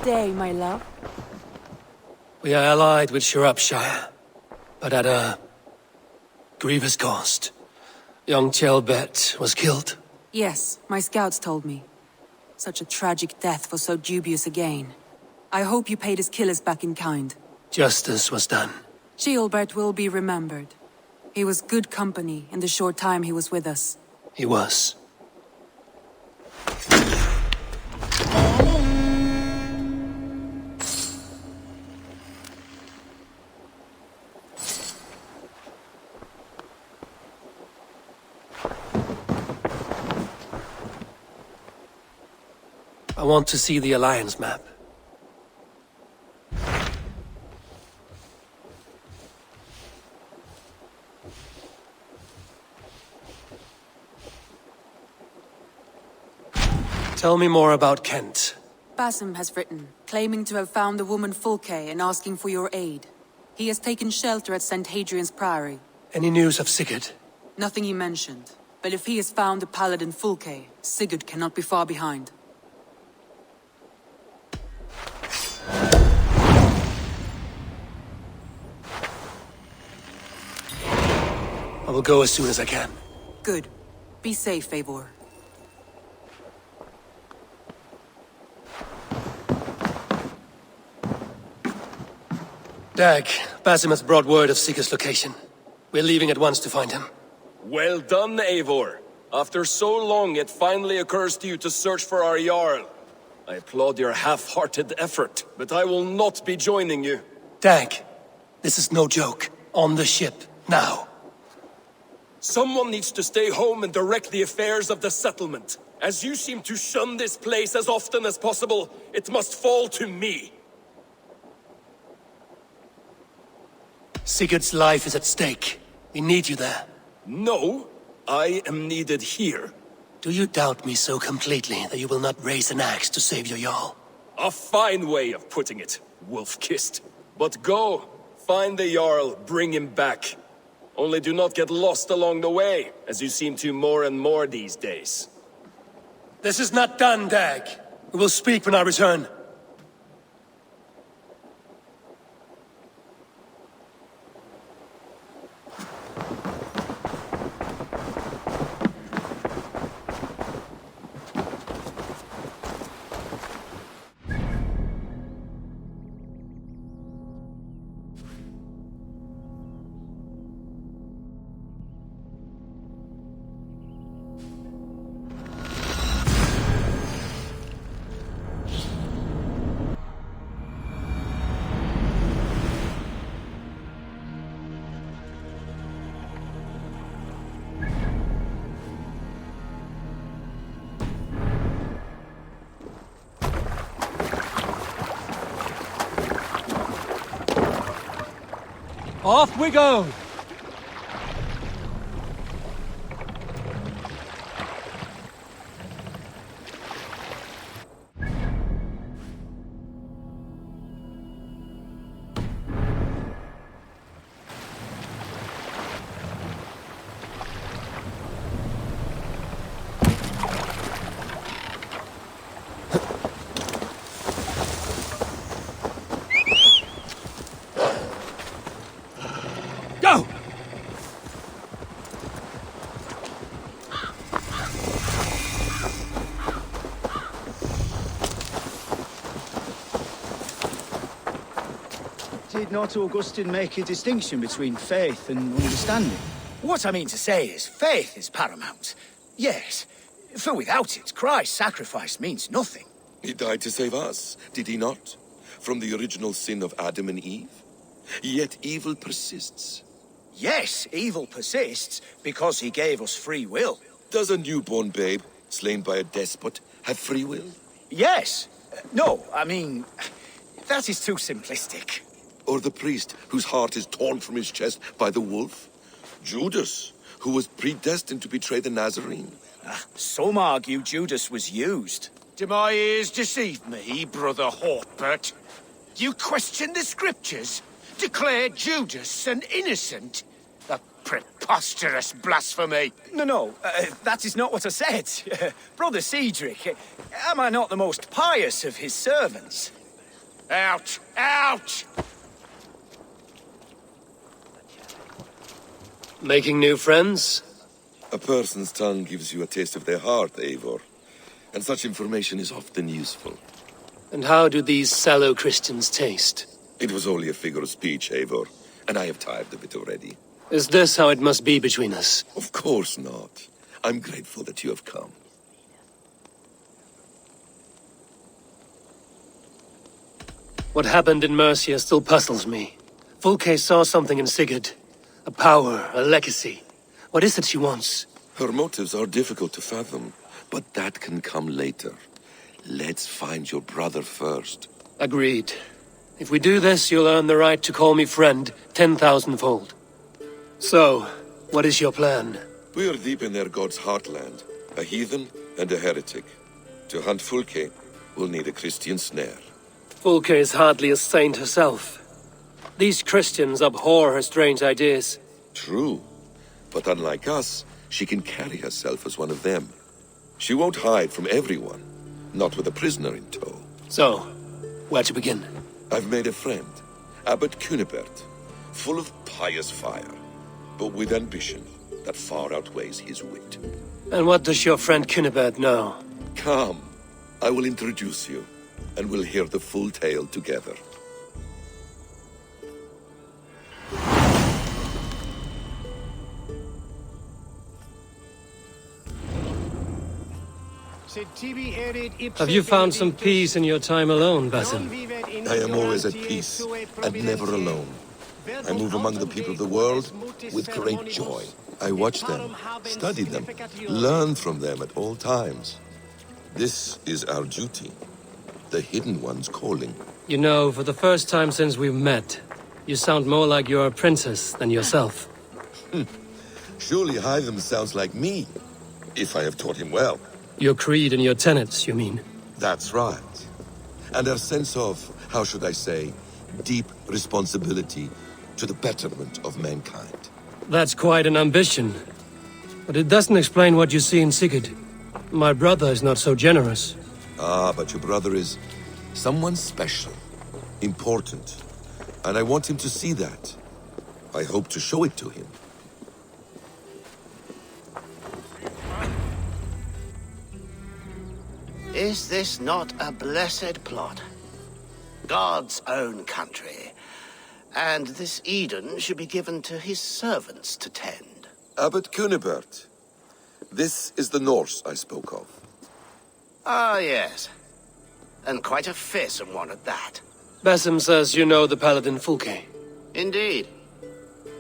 day, my love? We are allied with Shropshire, but at a grievous cost. Young Chelbet was killed. Yes, my scouts told me. Such a tragic death for so dubious a gain. I hope you paid his killers back in kind. Justice was done. Ceolbert will be remembered. He was good company in the short time he was with us. He was. I want to see the Alliance map. Tell me more about Kent. Basim has written, claiming to have found the woman Fulke and asking for your aid. He has taken shelter at St. Hadrian's Priory. Any news of Sigurd? Nothing he mentioned. But if he has found the paladin Fulke, Sigurd cannot be far behind. I will go as soon as I can. Good. Be safe, Eivor. Dag, Basim has brought word of Sigurd's location. We're leaving at once to find him. Well done, Eivor. After so long, it finally occurs to you to search for our Jarl. I applaud your half-hearted effort, but I will not be joining you. Dag, this is no joke. On the ship, now. Someone needs to stay home and direct the affairs of the settlement. As you seem to shun this place as often as possible, it must fall to me. Sigurd's life is at stake. We need you there. No, I am needed here. Do you doubt me so completely that you will not raise an axe to save your Jarl? A fine way of putting it, wolf-kissed. But go, find the Jarl, bring him back. Only do not get lost along the way, as you seem to more and more these days. This is not done, Dag. We will speak when I return. Off we go! Go! Did not Augustine make a distinction between faith and understanding? What I mean to say is, faith is paramount. Yes, for without it, Christ's sacrifice means nothing. He died to save us, did he not? From the original sin of Adam and Eve? Yet evil persists. Yes, evil persists because he gave us free will. Does a newborn babe, slain by a despot, have free will? Yes. No, I mean, that is too simplistic. Or the priest whose heart is torn from his chest by the wolf? Judas, who was predestined to betray the Nazarene? Some argue Judas was used. Do my ears deceive me, Brother Hortbert? You question the scriptures? Declare Judas an innocent? A preposterous blasphemy! No, that is not what I said. Brother Cedric, am I not the most pious of his servants? Out! Out! Making new friends? A person's tongue gives you a taste of their heart, Eivor. And such information is often useful. And how do these sallow Christians taste? It was only a figure of speech, Eivor, and I have tired of it already. Is this how it must be between us? Of course not. I'm grateful that you have come. What happened in Mercia still puzzles me. Fulke saw something in Sigurd. A power, a legacy. What is it she wants? Her motives are difficult to fathom, but that can come later. Let's find your brother first. Agreed. If we do this, you'll earn the right to call me friend 10,000-fold. So, what is your plan? We are deep in their god's heartland. A heathen and a heretic. To hunt Fulke, we'll need a Christian snare. Fulke is hardly a saint herself. These Christians abhor her strange ideas. True. But unlike us, she can carry herself as one of them. She won't hide from everyone. Not with a prisoner in tow. So, where to begin? I've made a friend, Abbot Cunibert, full of pious fire, but with ambition that far outweighs his wit. And what does your friend Cunibert know? Come, I will introduce you, and we'll hear the full tale together. Have you found some peace in your time alone, Basim? I am always at peace, and never alone. I move among the people of the world with great joy. I watch them, study them, learn from them at all times. This is our duty, the Hidden One's calling. You know, for the first time since we've met, you sound more like you're a princess than yourself. Surely Hytham sounds like me, if I have taught him well. Your creed and your tenets, you mean? That's right. And our sense of, how should I say, deep responsibility to the betterment of mankind. That's quite an ambition. But it doesn't explain what you see in Sigurd. My brother is not so generous. Ah, but your brother is someone special, important. And I want him to see that. I hope to show it to him. Is this not a blessed plot? God's own country. And this Eden should be given to his servants to tend. Abbot Cunibert. This is the Norse I spoke of. Ah, yes. And quite a fearsome one at that. Basim says you know the paladin Fulke. Indeed.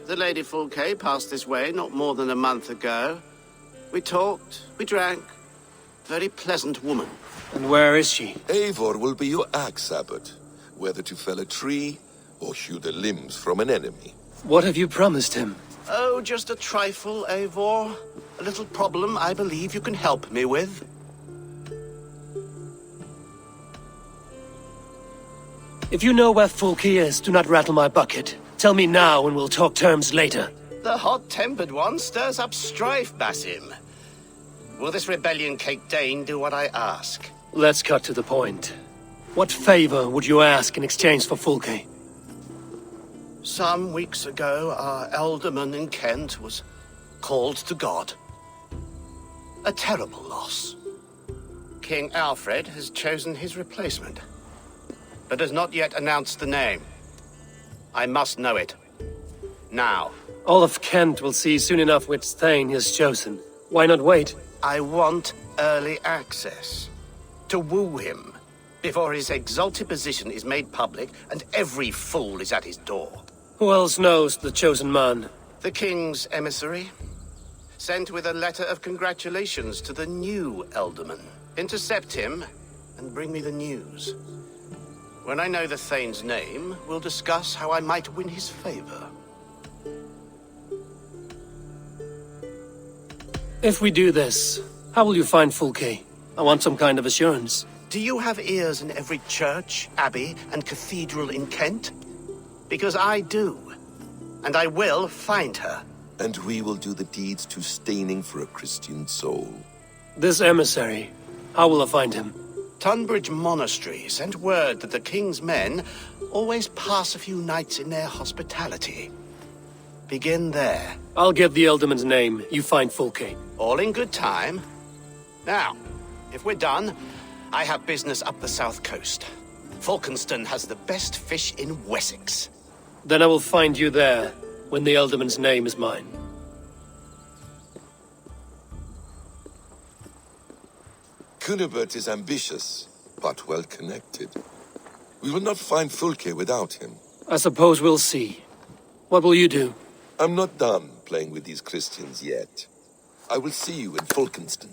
The Lady Fulke passed this way not more than a month ago. We talked, we drank. Very pleasant woman. And where is she? Eivor will be your axe, Abbot. Whether to fell a tree or hew the limbs from an enemy. What have you promised him? Oh, just a trifle, Eivor. A little problem I believe you can help me with. If you know where Fulke is, do not rattle my bucket. Tell me now and we'll talk terms later. The hot-tempered one stirs up strife, Basim. Will this rebellion-caked Dane do what I ask? Let's cut to the point. What favor would you ask in exchange for Fulke? Some weeks ago, our alderman in Kent was called to God. A terrible loss. King Alfred has chosen his replacement, but has not yet announced the name. I must know it. Now. All of Kent will see soon enough which Thane he has chosen. Why not wait? I want early access. To woo him, before his exalted position is made public and every fool is at his door. Who else knows the chosen man? The king's emissary, sent with a letter of congratulations to the new alderman. Intercept him and bring me the news. When I know the Thane's name, we'll discuss how I might win his favor. If we do this, how will you find Fulke? I want some kind of assurance. Do you have ears in every church, abbey, and cathedral in Kent? Because I do. And I will find her. And we will do the deeds too staining for a Christian soul. This emissary, how will I find him? Tunbridge Monastery sent word that the king's men always pass a few nights in their hospitality. Begin there. I'll get the Elderman's name. You find Fulke. All in good time. Now, if we're done, I have business up the south coast. Falkenston has the best fish in Wessex. Then I will find you there, when the Elderman's name is mine. Cunibert is ambitious, but well-connected. We will not find Fulke without him. I suppose we'll see. What will you do? I'm not done playing with these Christians yet. I will see you in Falkenston.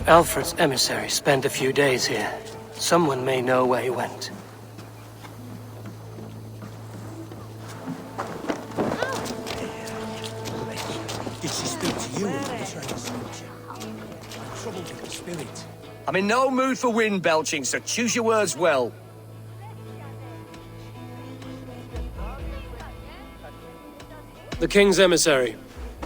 Alfred's emissary spent a few days here. Someone may know where he went. Did she speak to you and betray the scripture? Trouble with the spirit. I'm in no mood for wind belching, so choose your words well. The king's emissary.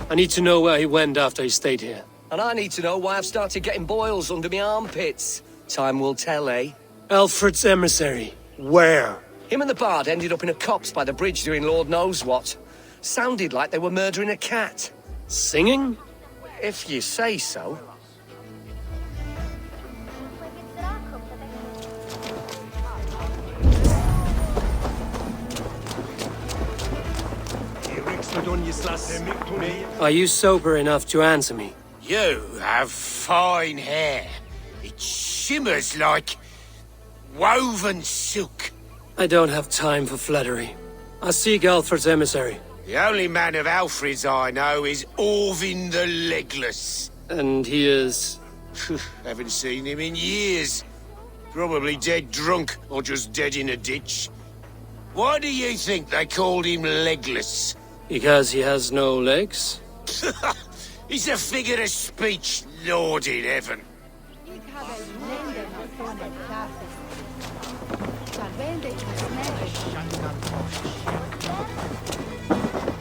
I need to know where he went after he stayed here. And I need to know why I've started getting boils under my armpits. Time will tell, eh? Alfred's emissary. Where? Him and the bard ended up in a copse by the bridge doing Lord knows what. Sounded like they were murdering a cat. Singing? If you say so. Are you sober enough to answer me? You have fine hair. It shimmers like woven silk. I don't have time for flattery. I seek Alfred's emissary. The only man of Alfred's I know is Orvin the Legless. And he is... Haven't seen him in years. Probably dead drunk, or just dead in a ditch. Why do you think they called him Legless? Because he has no legs? He's a figure of speech, Lord in heaven.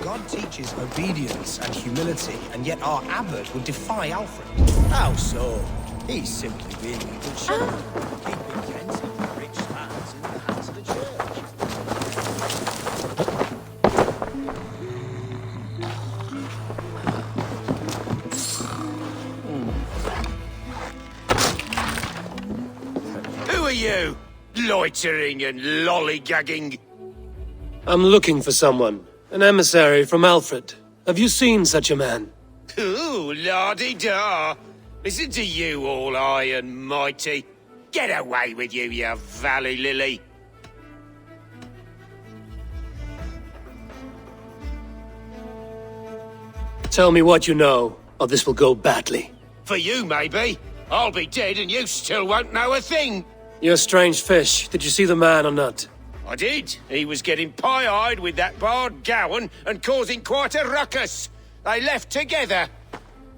God teaches obedience and humility, and yet our abbot would defy Alfred. How so? He's simply being a good shepherd, keeping Kent in the rich lands in the hands of the church. Who are you? Loitering and lollygagging? I'm looking for someone. An emissary from Alfred. Have you seen such a man? Ooh, la-di-da. Listen to you, all high and mighty. Get away with you, you valley lily. Tell me what you know, or this will go badly. For you, maybe. I'll be dead and you still won't know a thing. You're a strange fish. Did you see the man or not? I did. He was getting pie-eyed with that bard Gowan and causing quite a ruckus. They left together.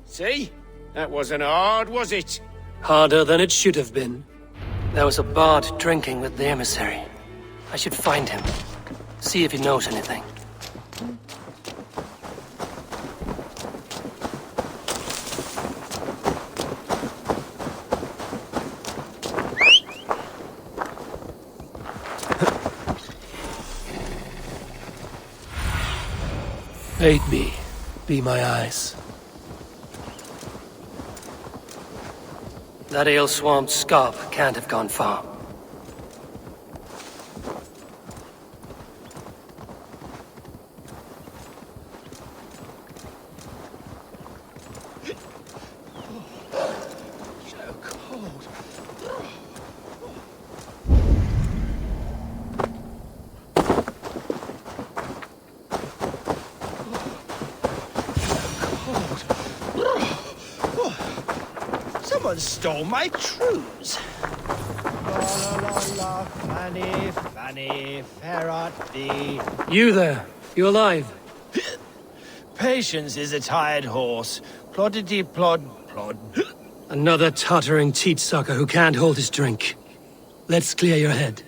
See? That wasn't hard, was it? Harder than it should have been. There was a bard drinking with the emissary. I should find him. See if he knows anything. Aid me. Be my eyes. That ale-swamped scab can't have gone far. Someone stole my trews. La la la la, Fanny, Fanny, fair art thee. You there. You alive? Patience is a tired horse. Ploddity plod, plod. Another tottering teat-sucker who can't hold his drink. Let's clear your head.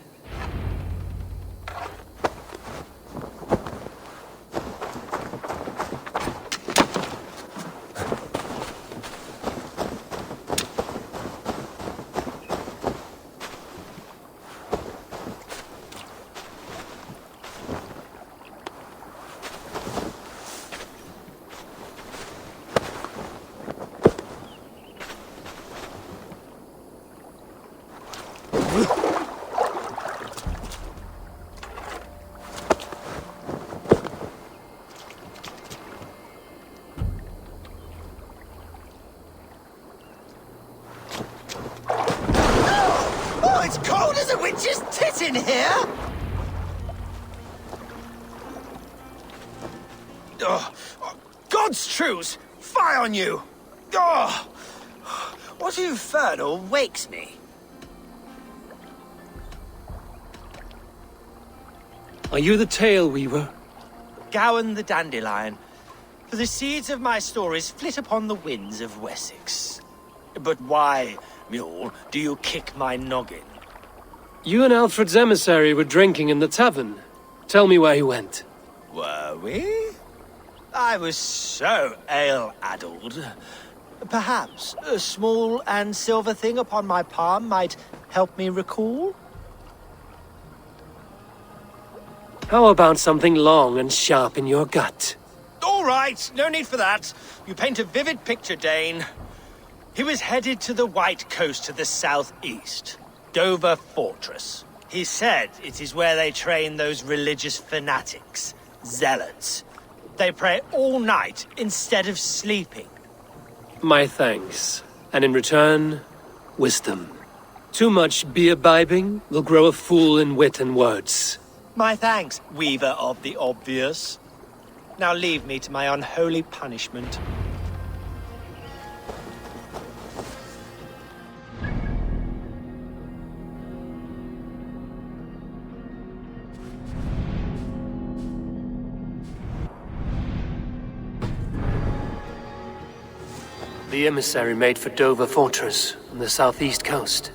Oh, it's cold as a witch's tit in here! Oh, God's truce! Fie on you! Oh, what infernal wakes me? Are you the tale weaver? Gowan the dandelion. For the seeds of my stories flit upon the winds of Wessex. But why, mule, do you kick my noggin? You and Alfred's emissary were drinking in the tavern. Tell me where he went. Were we? I was so ale-addled. Perhaps a small and silver thing upon my palm might help me recall? How about something long and sharp in your gut? All right, no need for that. You paint a vivid picture, Dane. He was headed to the White Coast to the southeast, Dover Fortress. He said it is where they train those religious fanatics, zealots. They pray all night instead of sleeping. My thanks. And in return, wisdom. Too much beer-bibbing will grow a fool in wit and words. My thanks, weaver of the obvious. Now leave me to my unholy punishment. The emissary made for Dover Fortress on the southeast coast.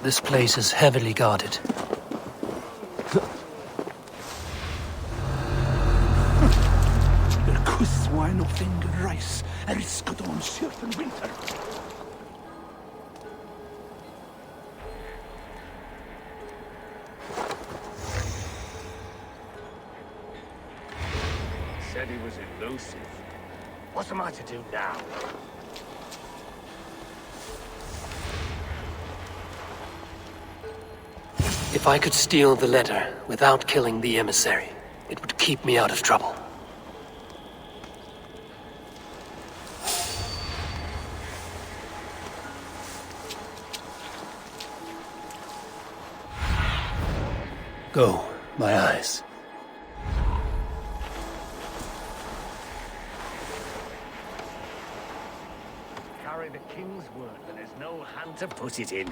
This place is heavily guarded. Kusswein och fingerreis älskar de surfen winter. Said he was elusive. What am I to do now? If I could steal the letter without killing the emissary, it would keep me out of trouble. Go, my eyes. Carry the king's word that there's no hand to put it in.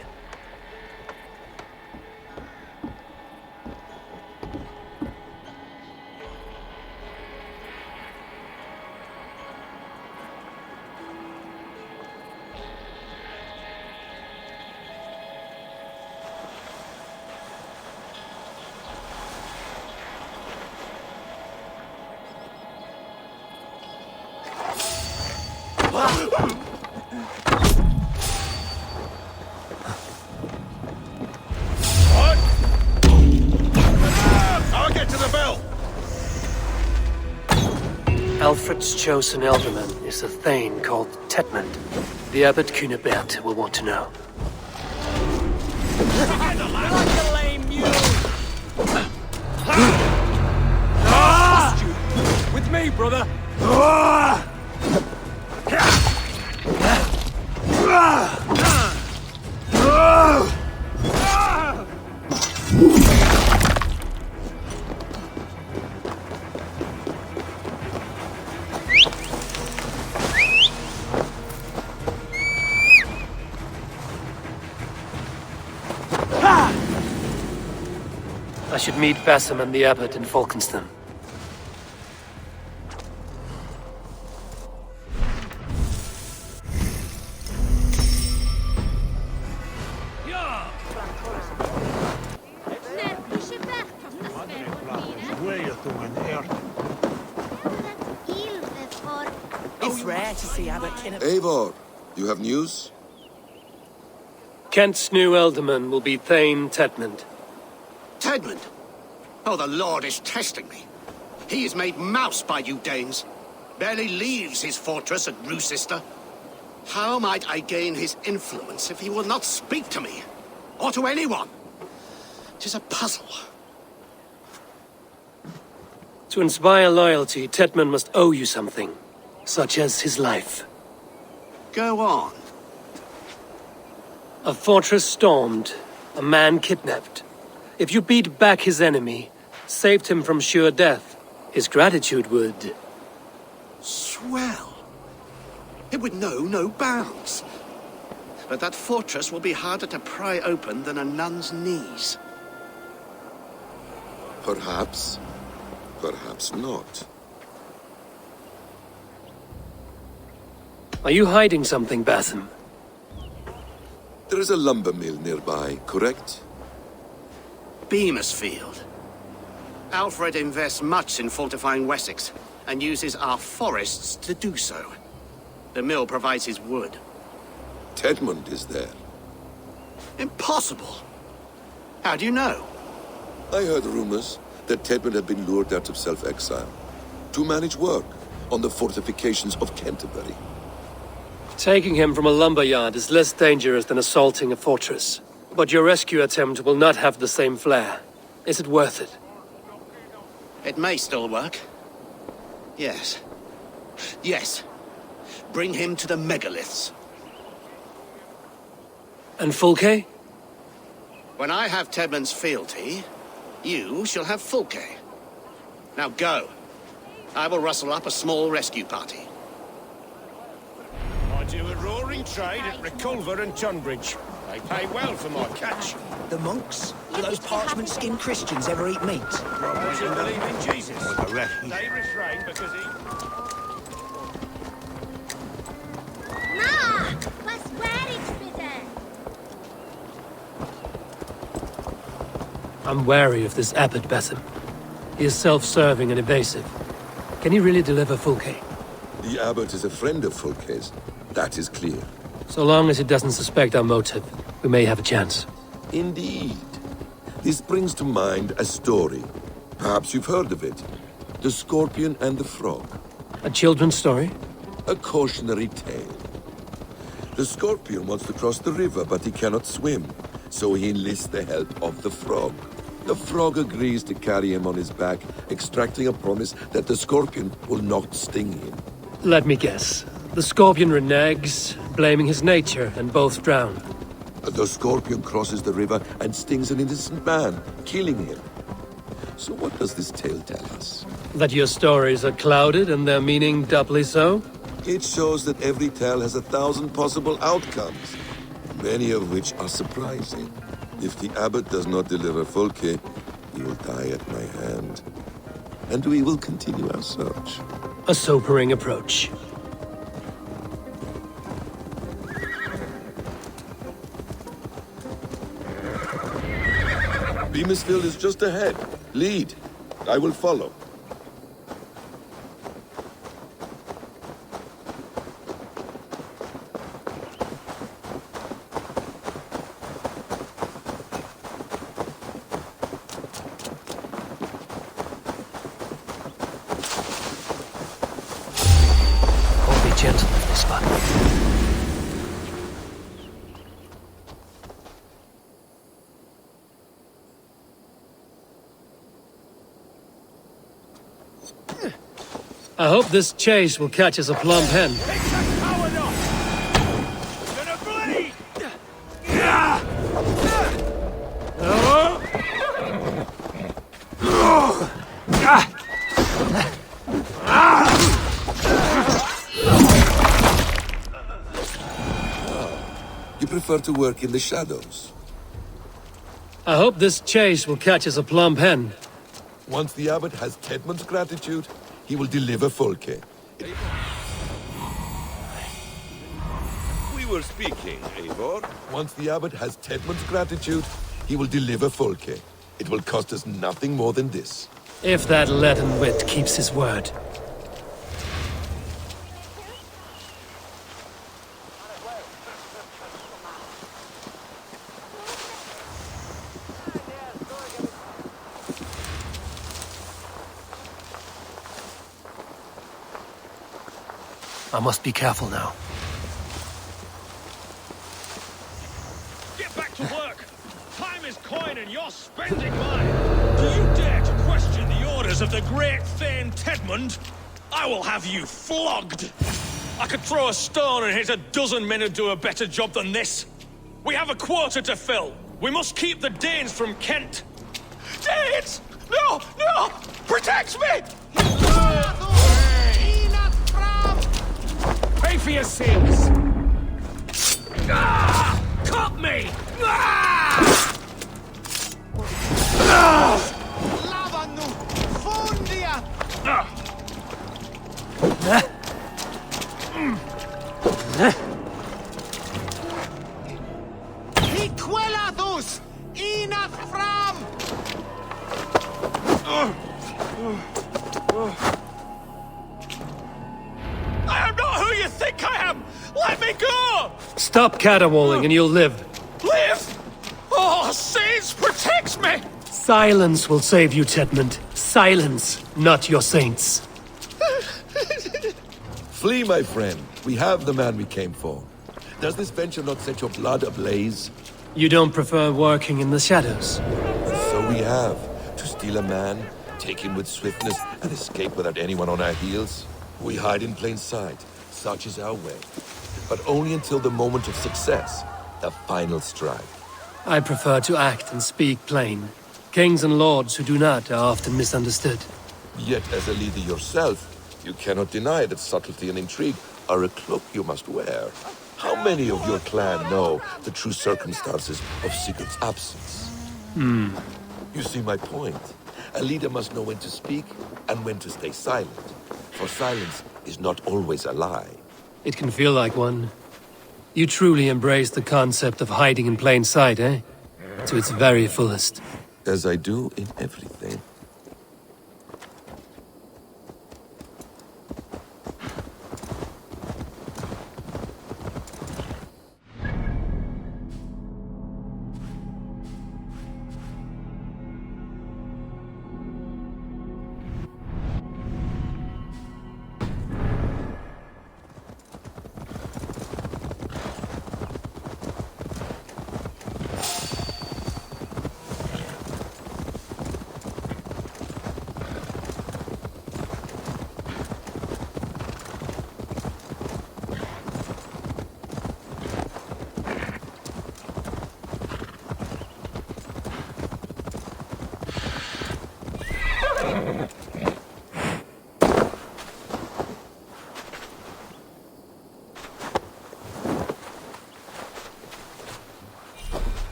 I'll get to the bell! Alfred's chosen ealdorman is a thane called Tetmund. The Abbot Cunibert will want to know. With me, brother! I should meet Basim and the Abbot in Falkenston. It's rare to see Abbot Kinnip. Eivor, you have news? Kent's new ealdorman will be Thane Tetmund. Tedmund? Oh, the Lord is testing me. He is made mouse by you Danes. Barely leaves his fortress at Roosister. How might I gain his influence if he will not speak to me? Or to anyone? 'Tis a puzzle. To inspire loyalty, Tetmund must owe you something, such as his life. Go on. A fortress stormed, a man kidnapped. If you beat back his enemy, saved him from sure death, his gratitude would... Swell. It would know no bounds. But that fortress will be harder to pry open than a nun's knees. Perhaps. Perhaps not. Are you hiding something, Basim? There is a lumber mill nearby, correct? Beamisfield. Alfred invests much in fortifying Wessex, and uses our forests to do so. The mill provides his wood. Tedmund is there. Impossible! How do you know? I heard rumors that Tedmund had been lured out of self-exile to manage work on the fortifications of Canterbury. Taking him from a lumberyard is less dangerous than assaulting a fortress. But your rescue attempt will not have the same flair. Is it worth it? It may still work. Yes. Yes. Bring him to the megaliths. And Fulke? When I have Tedmund's fealty, you shall have Fulke. Now go. I will rustle up a small rescue party. I do a roaring trade at Reculver and Tunbridge. They pay well for my catch. The monks? Do those parchment-skinned Christians ever eat meat? Those who believe in Jesus. They refrain because he... Ma! Was swear bitte! I'm wary of this abbot, Basim. He is self-serving and evasive. Can he really deliver Fulke? The abbot is a friend of Fulke's. That is clear. So long as he doesn't suspect our motive, we may have a chance. Indeed. This brings to mind a story. Perhaps you've heard of it. The Scorpion and the Frog. A children's story? A cautionary tale. The Scorpion wants to cross the river, but he cannot swim. So he enlists the help of the Frog. The Frog agrees to carry him on his back, extracting a promise that the Scorpion will not sting him. Let me guess. The Scorpion reneges, blaming his nature, and both drown. The Scorpion crosses the river and stings an innocent man, killing him. So what does this tale tell us? That your stories are clouded and their meaning doubly so? It shows that every tale has 1,000 possible outcomes, many of which are surprising. If the abbot does not deliver Folke, he will die at my hand. And we will continue our search. A sobering approach. Beamisfield is just ahead. Lead. I will follow. Be gentle with this one. I hope this chase will catch us a plump hen. You prefer to work in the shadows? I hope this chase will catch us a plump hen. Once the abbot has Tedmund's gratitude, he will deliver Folke. We were speaking, Eivor. Once the abbot has Tedmund's gratitude, he will deliver Folke. It will cost us nothing more than this. If that leaden wit keeps his word. I must be careful now. Get back to work! Time is coin and you're spending mine! Do you dare to question the orders of the great Thane Tedmund? I will have you flogged! I could throw a stone and hit a dozen men who'd do a better job than this. We have a quota to fill. We must keep the Danes from Kent. Danes! No! No! Protect me! Pay for your sins! Ah! Cut me! Ah! Ah! Hiquelathus! Inath fram! I am not who you think I am! Let me go! Stop caterwauling and you'll live. Live! Oh, saints, protect me! Silence will save you, Tedmund. Silence, not your saints. Flee, my friend. We have the man we came for. Does this venture not set your blood ablaze? You don't prefer working in the shadows? So we have. To steal a man, take him with swiftness, and escape without anyone on our heels? We hide in plain sight. Such is our way. But only until the moment of success, the final strike. I prefer to act and speak plain. Kings and lords who do not are often misunderstood. Yet, as a leader yourself, you cannot deny that subtlety and intrigue are a cloak you must wear. How many of your clan know the true circumstances of Sigurd's absence? You see my point. A leader must know when to speak and when to stay silent. For silence is not always a lie. It can feel like one. You truly embrace the concept of hiding in plain sight, eh? To its very fullest. As I do in everything.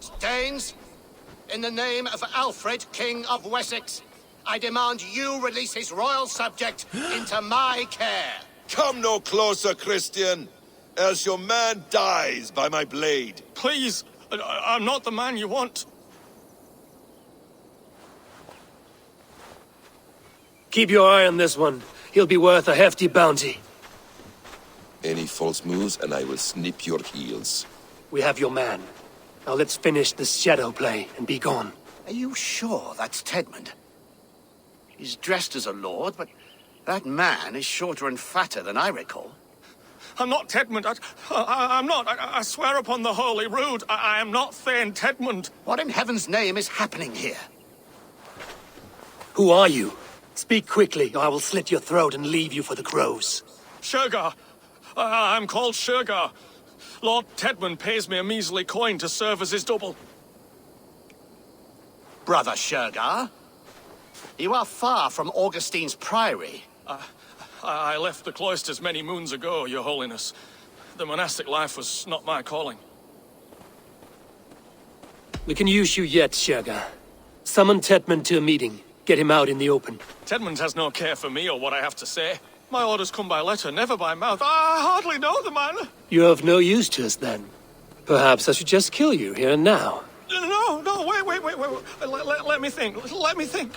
Lords, Danes, in the name of Alfred, King of Wessex, I demand you release his royal subject into my care. Come no closer, Christian, else your man dies by my blade. Please, I'm not the man you want. Keep your eye on this one. He'll be worth a hefty bounty. Any false moves, and I will snip your heels. We have your man. Now let's finish this shadow play and be gone. Are you sure that's Tedmund? He's dressed as a lord, but that man is shorter and fatter than I recall. I'm not Tedmund. I'm not. I swear upon the Holy Rood, I am not Thane Tedmund. What in heaven's name is happening here? Who are you? Speak quickly, or I will slit your throat and leave you for the crows. Shergar. I'm called Shergar. Lord Tedmund pays me a measly coin to serve as his double. Brother Shergar, you are far from Augustine's priory. I left the cloisters many moons ago, Your Holiness. The monastic life was not my calling. We can use you yet, Shergar. Summon Tedmund to a meeting. Get him out in the open. Tedmund has no care for me or what I have to say. My orders come by letter, never by mouth. I hardly know the man. You're of no use to us, then. Perhaps I should just kill you here and now. No, wait. Let me think.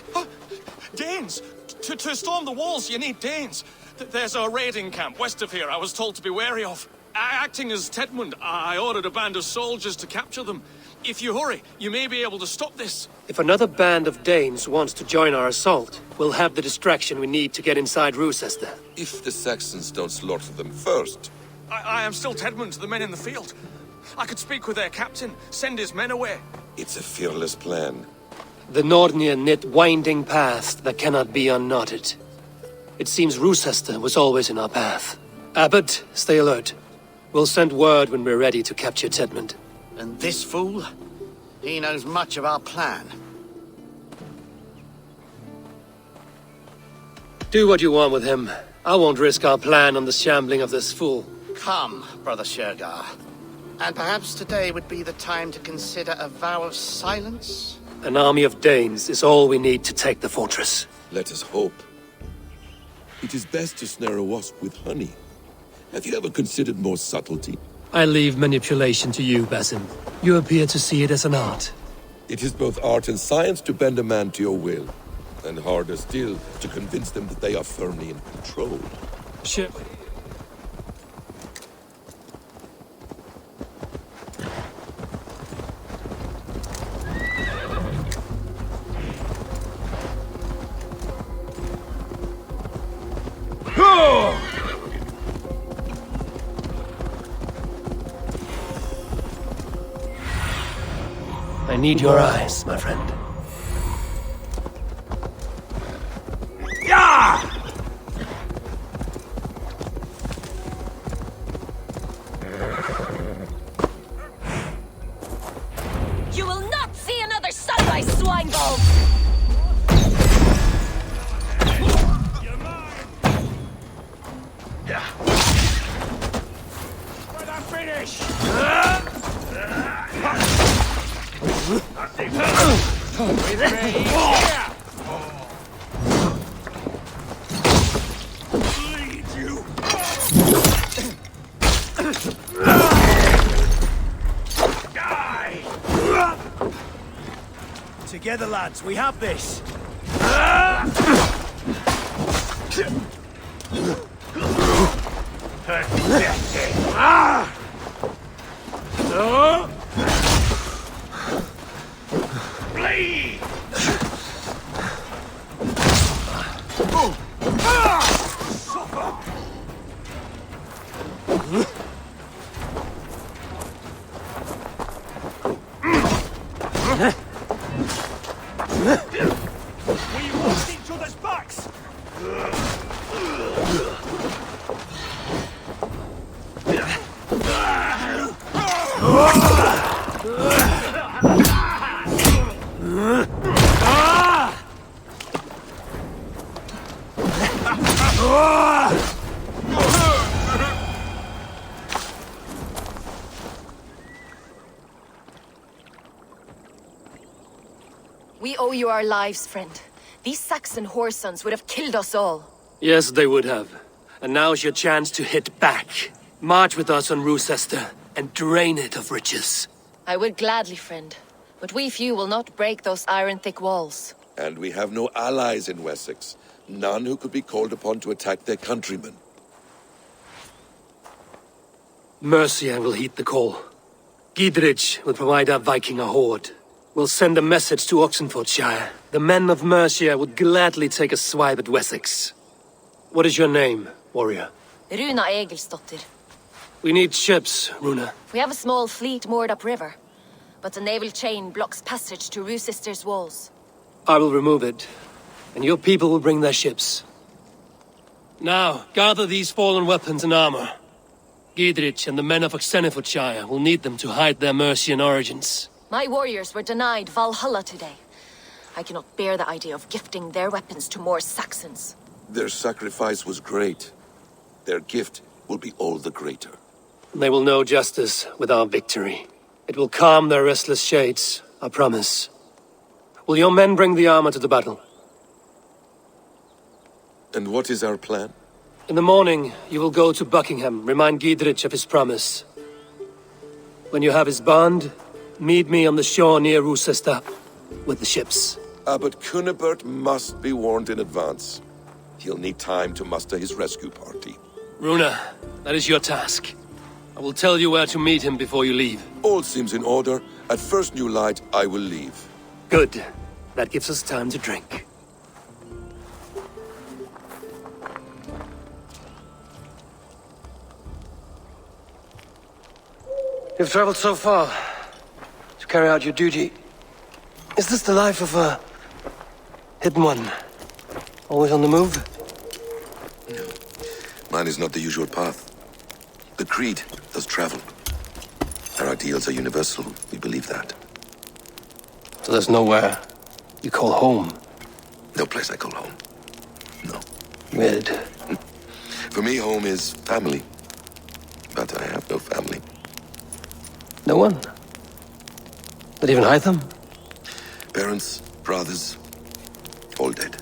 Danes. To storm the walls, you need Danes. There's a raiding camp west of here I was told to be wary of. Acting as Tedmund, I ordered a band of soldiers to capture them. If you hurry, you may be able to stop this. If another band of Danes wants to join our assault, we'll have the distraction we need to get inside Rochester. If the Saxons don't slaughter them first. I am still Tedmund to the men in the field. I could speak with their captain, send his men away. It's a fearless plan. The Nordnir knit winding paths that cannot be unknotted. It seems Rochester was always in our path. Abbot, stay alert. We'll send word when we're ready to capture Tedmund. And this fool? He knows much of our plan. Do what you want with him. I won't risk our plan on the shambling of this fool. Come, Brother Shergar. And perhaps today would be the time to consider a vow of silence? An army of Danes is all we need to take the fortress. Let us hope. It is best to snare a wasp with honey. Have you ever considered more subtlety? I leave manipulation to you, Basim. You appear to see it as an art. It is both art and science to bend a man to your will. And harder still, to convince them that they are firmly in control. Shit. I need your eyes, my friend. You will not see another sunrise, swineball! When I finish! Bleed you! Die! Together, lads, we have this. Bleed! We watch each other's backs. owe you our lives, friend. These Saxon whoresons would have killed us all. Yes, they would have. And now's your chance to hit back. March with us on Rochester and drain it of riches. I would gladly, friend. But we few will not break those iron-thick walls. And we have no allies in Wessex. None who could be called upon to attack their countrymen. Mercia will heed the call. Gidrich will provide our Viking a horde. We'll send a message to Oxenfordshire. The men of Mercia would gladly take a swipe at Wessex. What is your name, warrior? Runa Egilsdotter. We need ships, Runa. We have a small fleet moored upriver, but the naval chain blocks passage to Rochester's walls. I will remove it, and your people will bring their ships. Now, gather these fallen weapons and armor. Gidrich and the men of Oxenfordshire will need them to hide their Mercian origins. My warriors were denied Valhalla today. I cannot bear the idea of gifting their weapons to more Saxons. Their sacrifice was great. Their gift will be all the greater. They will know justice with our victory. It will calm their restless shades, I promise. Will your men bring the armor to the battle? And what is our plan? In the morning, you will go to Buckingham, remind Gidrich of his promise. When you have his bond, meet me on the shore near Rochester with the ships. Abbot Cunibert must be warned in advance. He'll need time to muster his rescue party. Runa, that is your task. I will tell you where to meet him before you leave. All seems in order. At first new light, I will leave. Good. That gives us time to drink. You've traveled so far to carry out your duty. Is this the life of a hidden one? Always on the move? No. Mine is not the usual path. The Creed does travel. Our ideals are universal. We believe that. So there's nowhere you call home? No place I call home. No. Mid. For me, home is family. But I have no family. No one? Not even Hytham? Parents, brothers, all dead.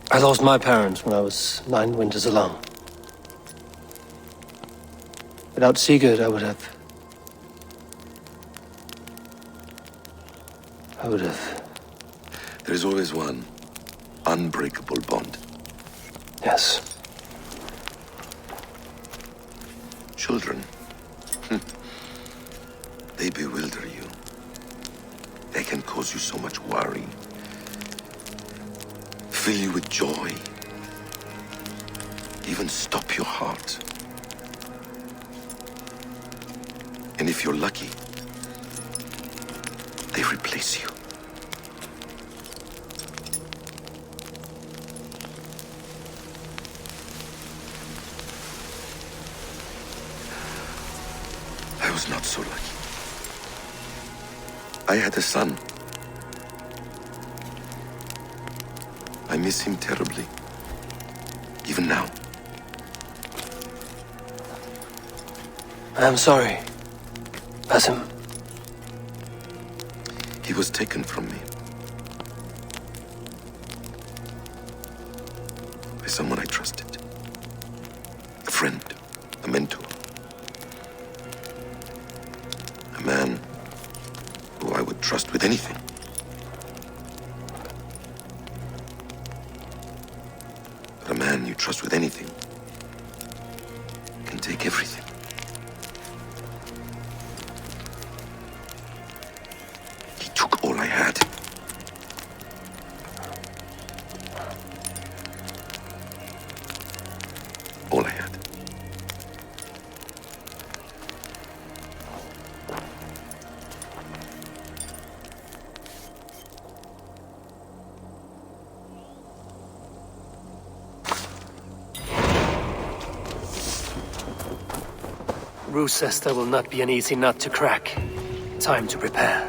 I lost my parents when I was 9 winters alone. Without Sigurd, I would have... There is always one unbreakable bond. Yes. Children. They bewilder you. They can cause you so much worry. Fill you with joy. Even stop your heart. And if you're lucky, they replace you. I was not so lucky. I had a son. I miss him terribly. Even now. I am sorry. Basim. He was taken from me. By someone I trusted. A friend. A mentor. A man who I would trust with anything. But a man you trust with anything can take everything. He took all I had. All I had. Rochester will not be an easy nut to crack. Time to prepare.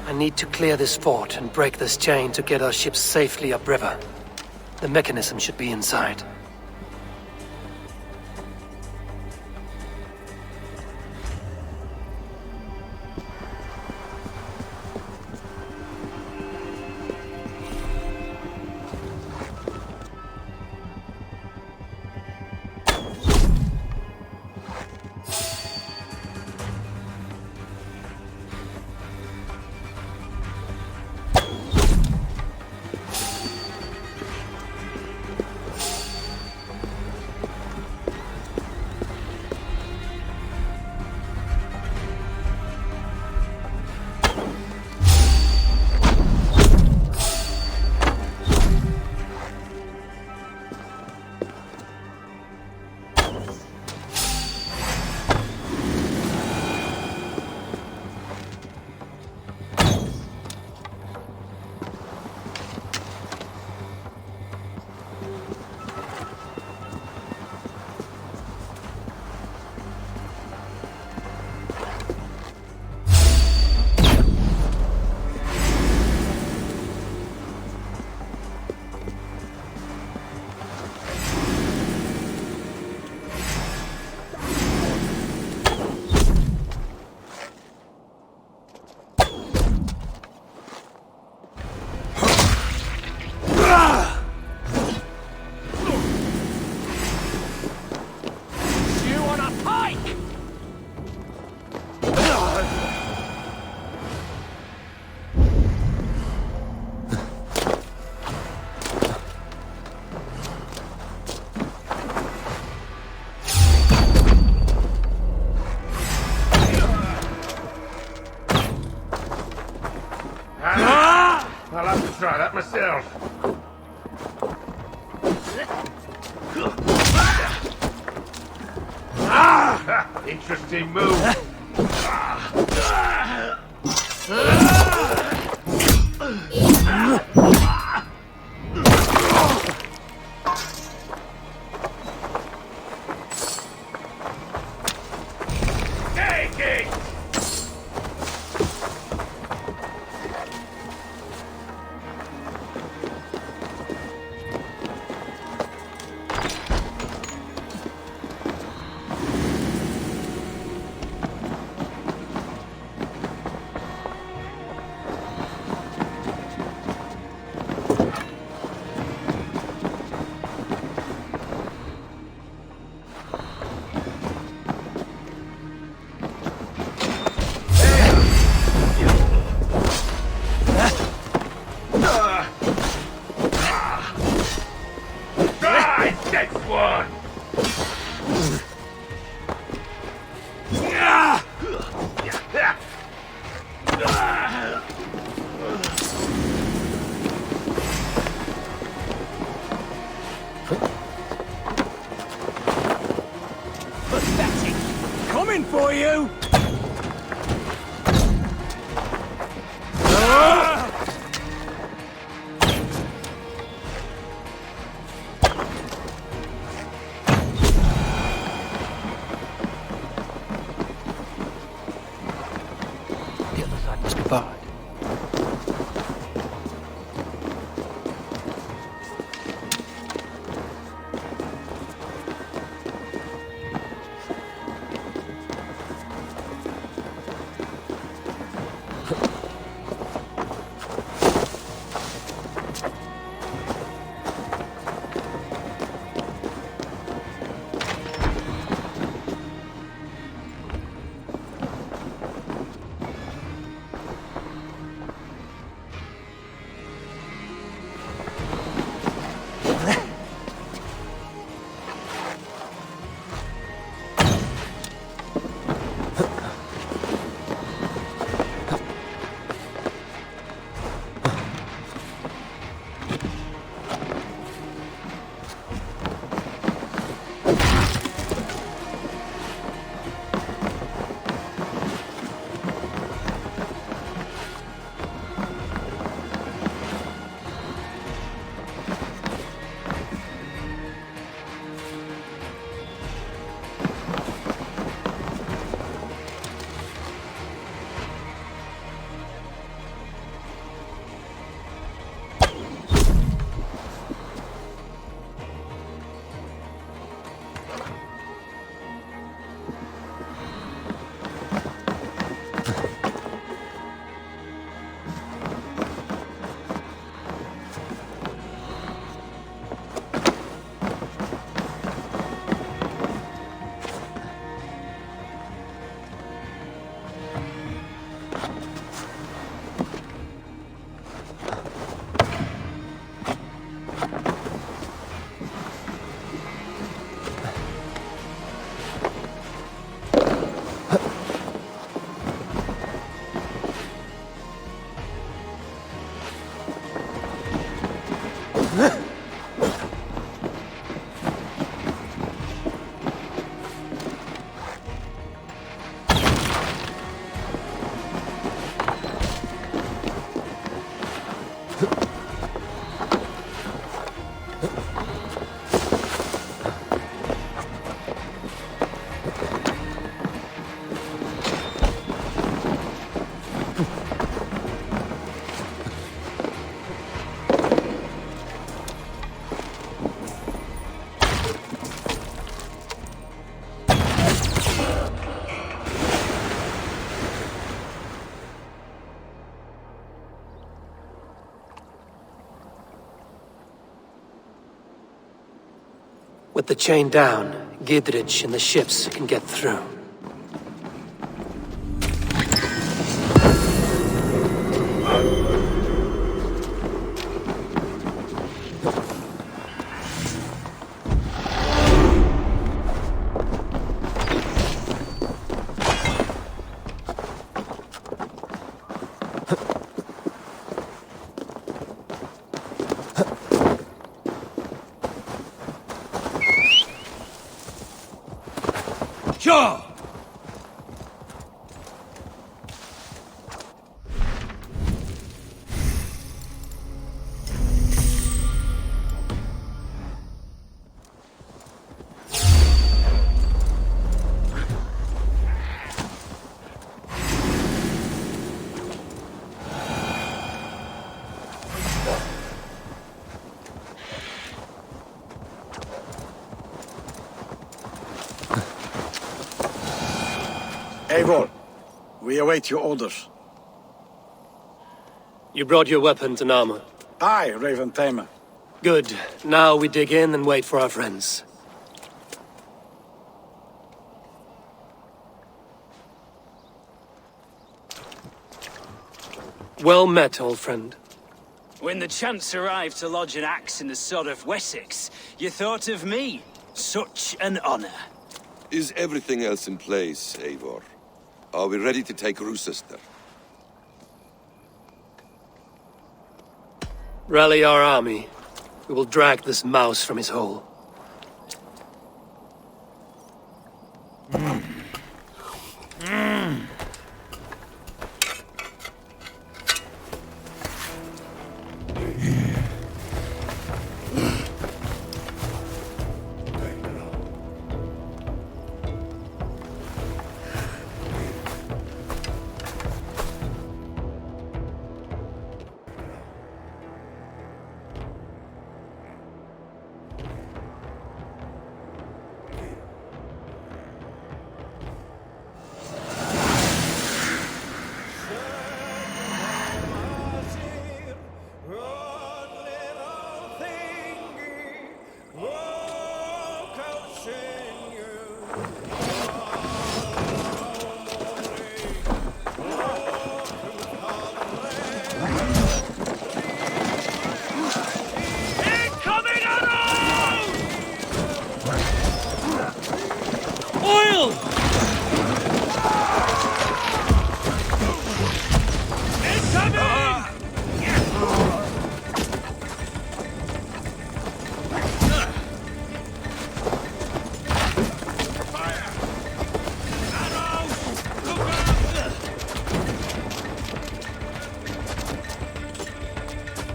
I need to clear this fort and break this chain to get our ships safely upriver. The mechanism should be inside. I'll have to try that myself. Interesting move. With the chain down, Gidrich and the ships can get through. Sure! Eivor, we await your orders. You brought your weapons and armor. Aye, Raven Tamer. Good. Now we dig in and wait for our friends. Well met, old friend. When the chance arrived to lodge an axe in the sod of Wessex, you thought of me. Such an honor. Is everything else in place, Eivor? Are we ready to take Rochester? Rally our army. We will drag this mouse from his hole.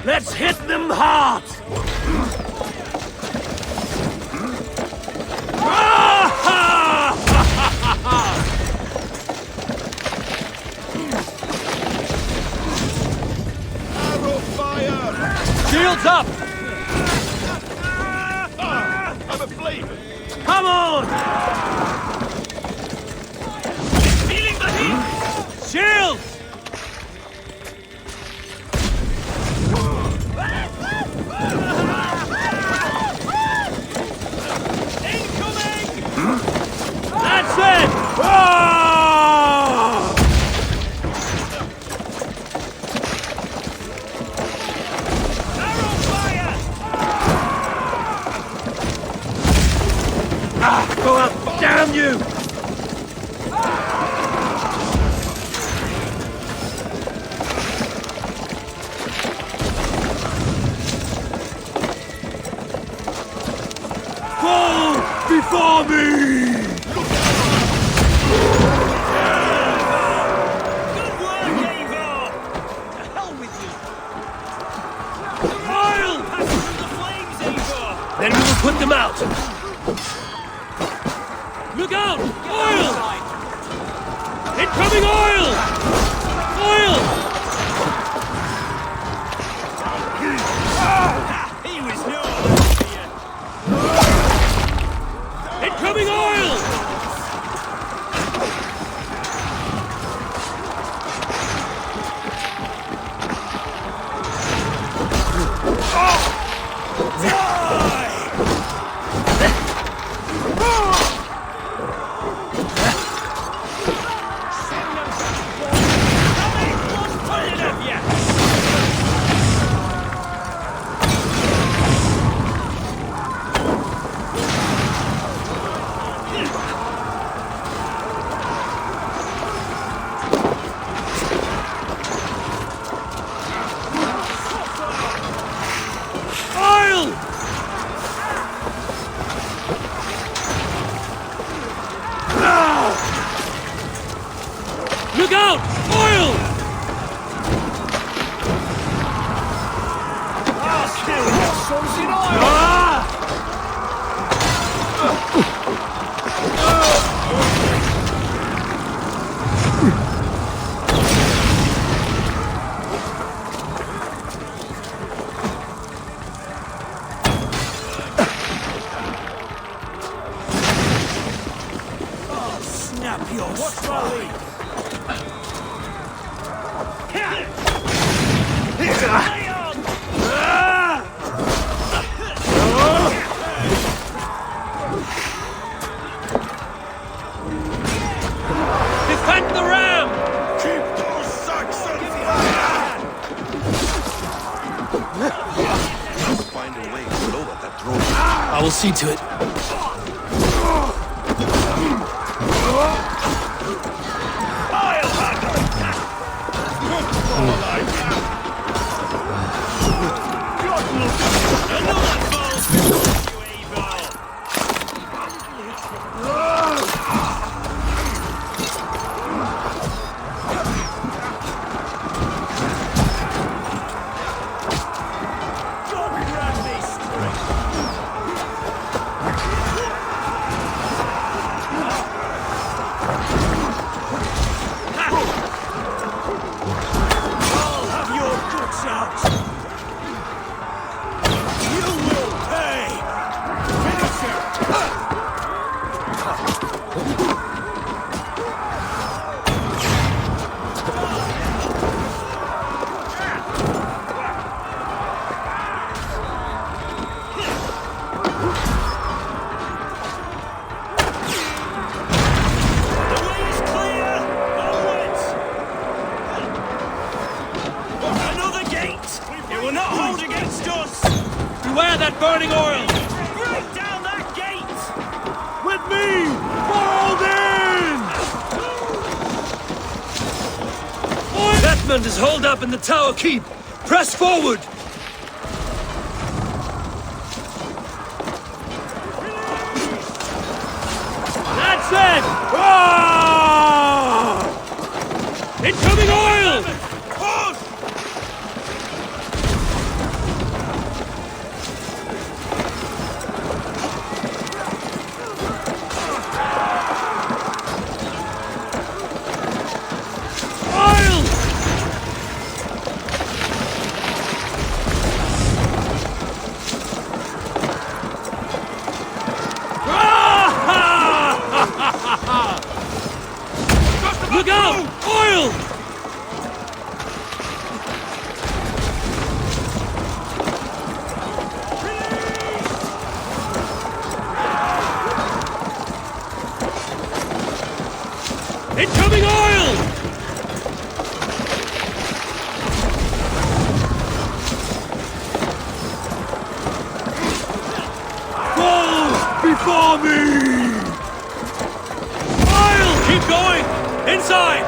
Let's hit them hard! Arrow fire! Shields up! I'm aflame! Come on! Feeling the heat! Shields! That's it! Arrow fire! Go up, damn you! Fall before me! Good work, Eivor! To hell with you! Oil! Pass through the flames, Eivor! Then we will put them out! Look out! Oil! Incoming oil! Oil! He was no incoming oil! Snap your spine! Defend the ram! Keep those Saxons Find a way to lower that drone. I will see to it. Beware that burning oil! Break down that gate! With me! Fall in! Detmund is holed up in the tower keep. Press forward! That's it! Ah! Incoming oil! Look out! Oil! Incoming oil! Fall before me! Oil! Keep going! Inside!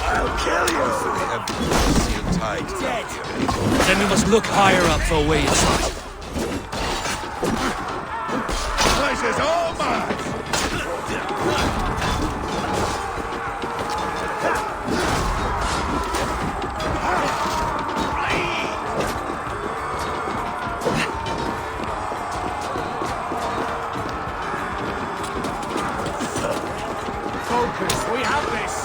I'll kill you! So they have sealed tight. Then we must look higher up for a way inside. This is all mine! Focus, we have this!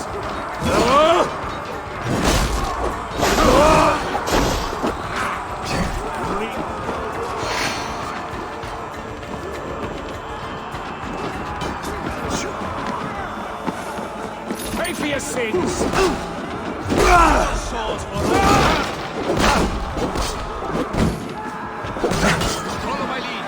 Pay for your sins! Swords for follow my lead!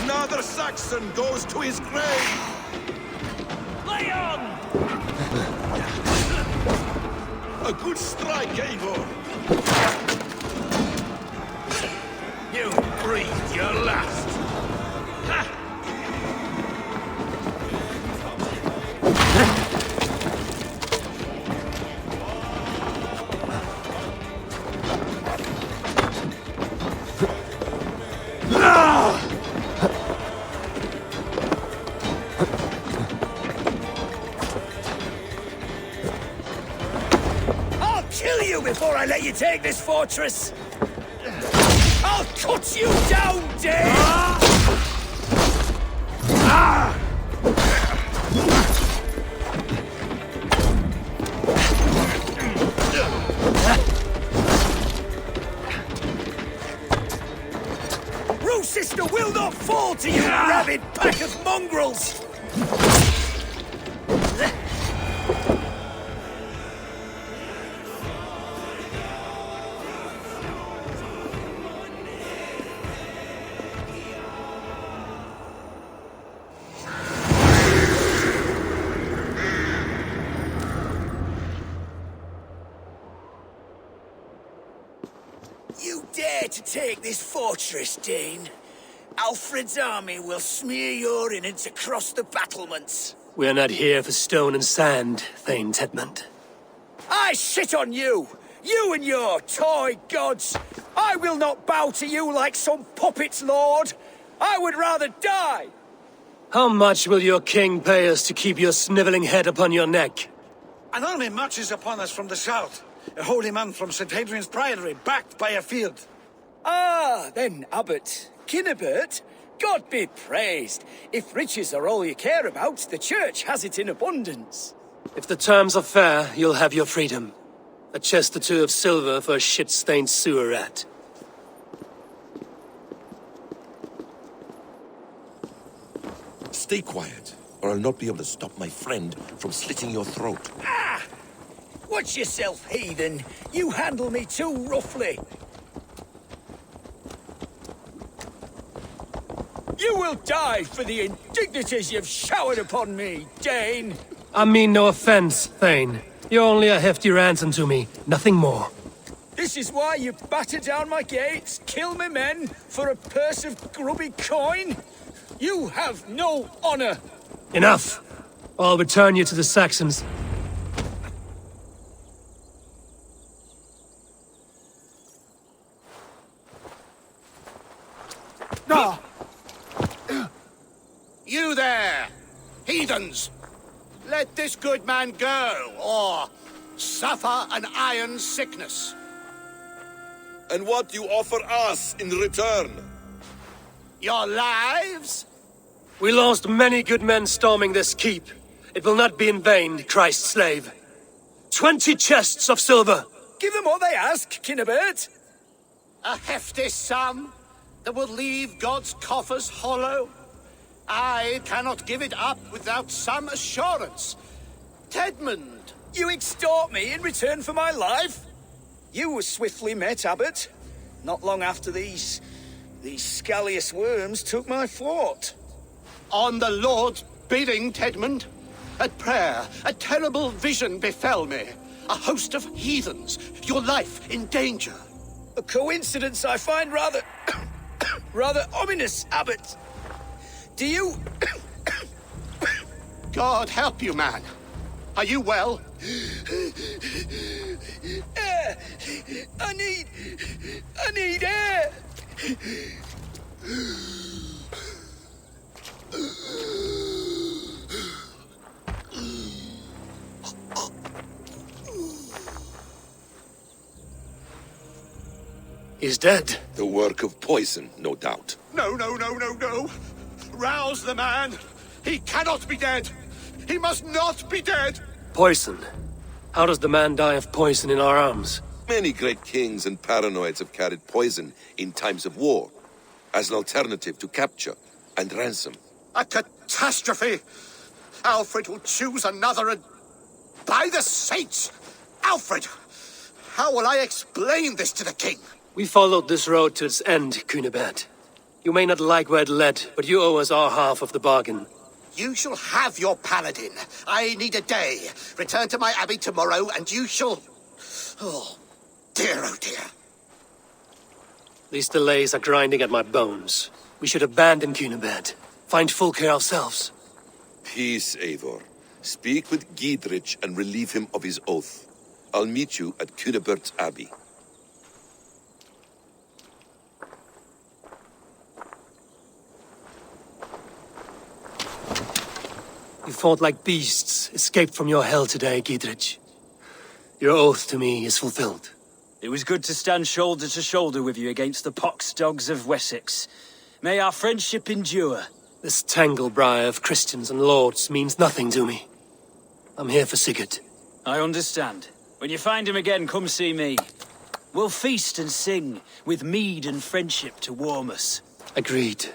Another Saxon goes to his grave! Lay on! A good strike, Eivor! You breathed your last! Ha! before I let you take this fortress. I'll cut you down, Dave! Rue Sister will not fall to you, rabid pack of mongrels! You dare to take this fortress, Dane? Alfred's army will smear your innards across the battlements. We're not here for stone and sand, Thane Tedmund. I shit on you! You and your toy gods! I will not bow to you like some puppet's lord! I would rather die! How much will your king pay us to keep your snivelling head upon your neck? An army marches upon us from the south. A holy man from St. Hadrian's Priory, backed by a field. Ah, then, Abbot. Kinnebert, God be praised. If riches are all you care about, the church has it in abundance. If the terms are fair, you'll have your freedom. A chest or two of silver for a shit-stained sewer rat. Stay quiet, or I'll not be able to stop my friend from slitting your throat. Ah! Watch yourself, heathen. You handle me too roughly. You will die for the indignities you've showered upon me, Dane. I mean no offense, Thane. You're only a hefty ransom to me, nothing more. This is why you batter down my gates, kill me men, for a purse of grubby coin? You have no honor! Enough! I'll return you to the Saxons. No! You there, heathens! Let this good man go, or suffer an iron sickness. And what you offer us in return? Your lives? We lost many good men storming this keep. It will not be in vain, Christ's slave. 20 chests of silver! Give them what they ask, Kinnebert. A hefty sum that will leave God's coffers hollow? I cannot give it up without some assurance. Tedmund! You extort me in return for my life? You were swiftly met, Abbot. Not long after these scallious worms took my fort. On the Lord's bidding, Tedmund. At prayer, a terrible vision befell me. A host of heathens, your life in danger. A coincidence I find rather... rather ominous, Abbot. Do you... God help you, man. Are you well? Air! I need air! He's dead. The work of poison, no doubt. No. Rouse the man. He cannot be dead. He must not be dead. Poison. How does the man die of poison in our arms? Many great kings and paranoids have carried poison in times of war, as an alternative to capture and ransom. A catastrophe! Alfred will choose another and... By the saints! Alfred! How will I explain this to the king? We followed this road to its end, Cunibert. You may not like where it led, but you owe us our half of the bargain. You shall have your paladin. I need a day. Return to my abbey tomorrow, and you shall... Oh dear. These delays are grinding at my bones. We should abandon Cunibert. Find Fulker ourselves. Peace, Eivor. Speak with Giedrich and relieve him of his oath. I'll meet you at Cunebert's Abbey. You fought like beasts, escaped from your hell today, Giedrich. Your oath to me is fulfilled. It was good to stand shoulder to shoulder with you against the pox dogs of Wessex. May our friendship endure. This tangle-briar of Christians and lords means nothing to me. I'm here for Sigurd. I understand. When you find him again, come see me. We'll feast and sing, with mead and friendship to warm us. Agreed.